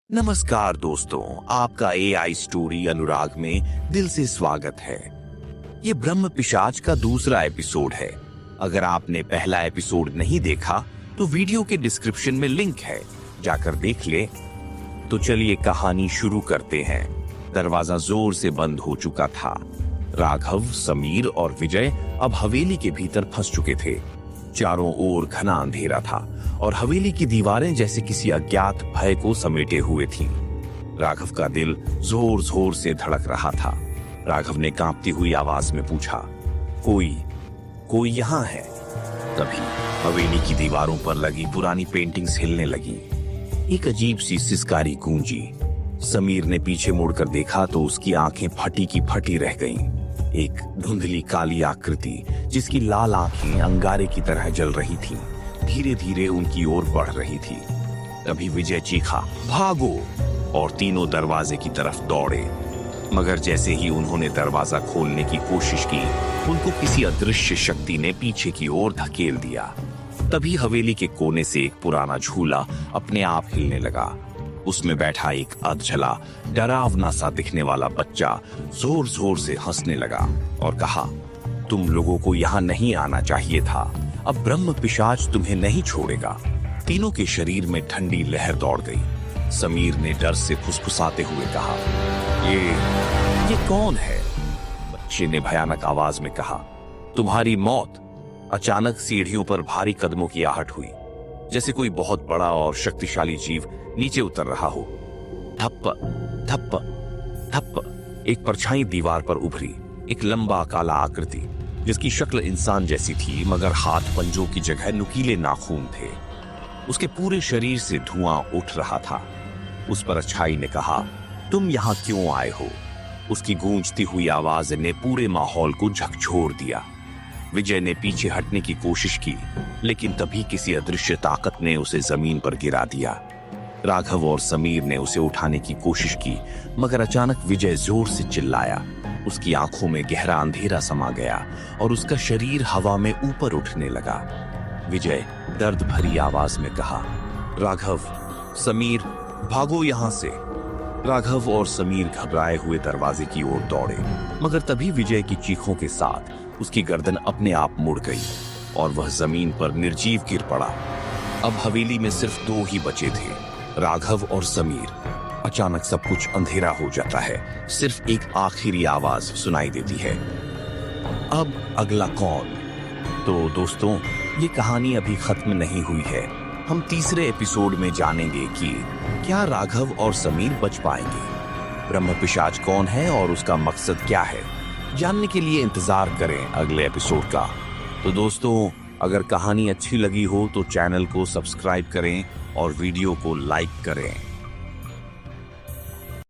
नमस्कार दोस्तों, आपका एआई स्टोरी अनुराग में दिल से स्वागत है। ये ब्रह्म पिशाच का दूसरा एपिसोड है। अगर आपने पहला एपिसोड नहीं देखा तो वीडियो के डिस्क्रिप्शन में लिंक है, जाकर देख ले। तो चलिए कहानी शुरू करते हैं। दरवाजा जोर से बंद हो चुका था। राघव, समीर और विजय अब हवेली के भीतर फंस चुके थे। चारों ओर घना अंधेरा था और हवेली की दीवारें जैसे किसी अज्ञात भय को समेटे हुए थीं। राघव का दिल जोर जोर से धड़क रहा था। राघव ने कांपती हुई आवाज में पूछा, कोई यहाँ है? तभी हवेली की दीवारों पर लगी पुरानी पेंटिंग्स हिलने लगी। एक अजीब सी सिसकारी गूंजी। समीर ने पीछे मुड़कर देखा तो उसकी आंखें फटी की फटी रह गईं। एक धुंधली काली आकृति जिसकी लाल आंखें अंगारे की तरह जल रही थीं, धीरे धीरे उनकी ओर बढ़ रही थी। तभी विजय चीखा, भागो! और तीनों दरवाजे की तरफ दौड़े। मगर जैसे ही उन्होंने दरवाजा खोलने की कोशिश की, उनको किसी अदृश्य शक्ति ने पीछे की ओर धकेल दिया। तभी हवेली के कोने से एक पुराना झूला अपने आप हिलने लगा। उसमें बैठा एक अधजला, डरावना सा दिखने वाला बच्चा जोर जोर से हंसने लगा और कहा, तुम लोगों को यहाँ नहीं आना चाहिए था। अब ब्रह्म पिशाच तुम्हें नहीं छोड़ेगा। तीनों के शरीर में ठंडी लहर दौड़ गई। समीर ने डर से फुसफुसाते हुए कहा, ये कौन है? बच्चे ने भयानक आवाज में कहा, तुम्हारी मौत। अचानक सीढ़ियों पर भारी कदमों की आहट हुई, जैसे कोई बहुत बड़ा और शक्तिशाली जीव नीचे उतर रहा हो। धप्प धप्प धप्प एक परछाई दीवार पर उभरी। एक लंबा काला आकृति जिसकी शक्ल इंसान जैसी थी, मगर हाथ पंजों की जगह नुकीले नाखून थे। उसके पूरे शरीर से धुआं उठ रहा था। उस परछाई ने कहा, तुम यहाँ क्यों आए हो? उसकी गूंजती हुई आवाज ने पूरे माहौल को झकझोर दिया। विजय ने पीछे हटने की कोशिश की, लेकिन तभी किसी अदृश्य ताकत ने उसे जमीन पर गिरा दिया। राघव और समीर ने उसे उठाने की कोशिश की, मगर अचानक विजय जोर से चिल्लाया। उसकी आंखों में गहरा अंधेरा समा गया और उसका शरीर हवा में ऊपर उठने लगा। विजय दर्द भरी आवाज में कहा, राघव, समीर, भागो यहाँ से। राघव और समीर घबराए हुए दरवाजे की ओर दौड़े, मगर तभी विजय की चीखों के साथ उसकी गर्दन अपने आप मुड़ गई और वह जमीन पर निर्जीव गिर पड़ा। अब हवेली में सिर्फ दो ही बचे थे, राघव और समीर। अचानक सब कुछ अंधेरा हो जाता है। सिर्फ एक आखिरी आवाज सुनाई देती है, अब अगला कौन? तो दोस्तों, ये कहानी अभी खत्म नहीं हुई है। हम तीसरे एपिसोड में जानेंगे कि क्या राघव और समीर बच पाएंगे, ब्रह्म पिशाच कौन है और उसका मकसद क्या है। जानने के लिए इंतजार करें अगले एपिसोड का। तो दोस्तों, अगर कहानी अच्छी लगी हो तो चैनल को सब्सक्राइब करें और वीडियो को लाइक करें।